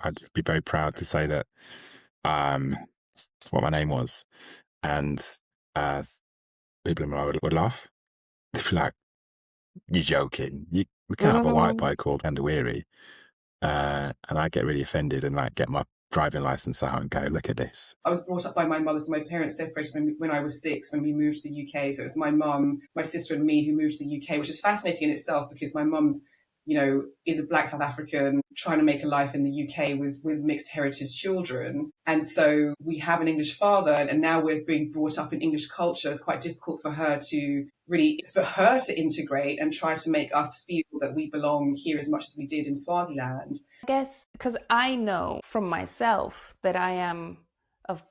I'd just be very proud to say that um, what my name was, and uh, people in my would laugh. They'd be like, "You're joking. We can't have a white boy called Weary." And I get really offended and like get my driving license out and go, "Look at this." I was brought up by my mother, so my parents separated when I was 6, when we moved to the UK. So it was my mum, my sister, and me who moved to the UK, which is fascinating in itself because my mum's, is a black South African trying to make a life in the UK with mixed heritage children. And so we have an English father, and now we're being brought up in English culture. It's quite difficult for her to integrate and try to make us feel that we belong here as much as we did in Swaziland. I guess because I know from myself that I am of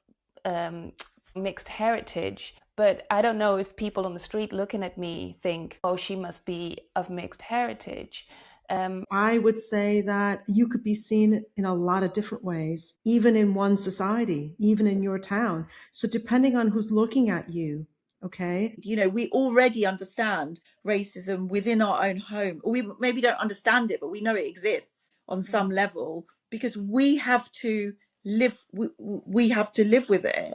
mixed heritage, but I don't know if people on the street looking at me think, oh, she must be of mixed heritage. I would say that you could be seen in a lot of different ways, even in one society, even in your town. So depending on who's looking at you, okay? We already understand racism within our own home. Or we maybe don't understand it, but we know it exists on some level because we have to live with it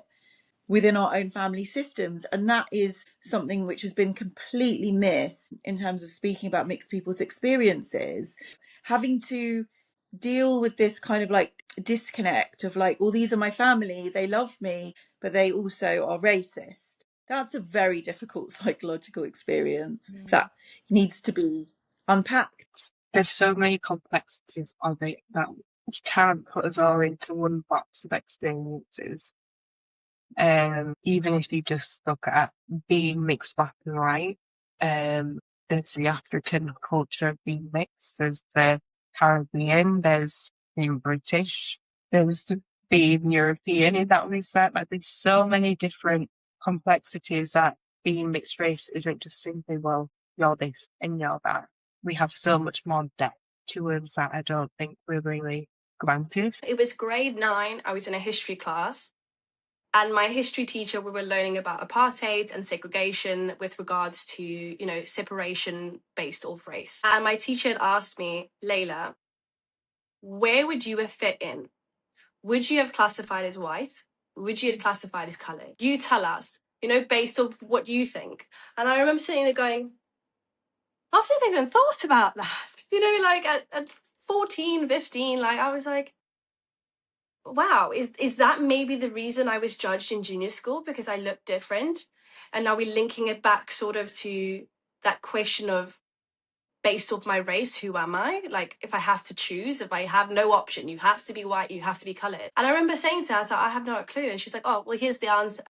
within our own family systems. And that is something which has been completely missed in terms of speaking about mixed people's experiences. Having to deal with this kind of like disconnect of like, well, these are my family, they love me, but they also are racist. That's a very difficult psychological experience that needs to be unpacked. There's so many complexities of it that you can't put us all into one box of experiences. Even if you just look at being mixed black and white, there's the African culture of being mixed, there's the Caribbean, there's being British, there's being European in that respect. Like there's so many different complexities that being mixed race isn't just simply, well, you're this and you're that. We have so much more depth to us that I don't think we're really granted. It was grade 9, I was in a history class. And my history teacher, we were learning about apartheid and segregation with regards to, separation based off race. And my teacher had asked me, Layla, where would you have fit in? Would you have classified as white? Would you have classified as coloured? You tell us, based off what you think. And I remember sitting there going, I've never even thought about that. Like at 14, 15, like I was like, wow, is that maybe the reason I was judged in junior school because I looked different? And now we're linking it back sort of to that question of based off my race, who am I? Like if I have to choose, if I have no option, you have to be white, you have to be coloured. And I remember saying to her, I have no clue. And she's like, oh, well, here's the answer.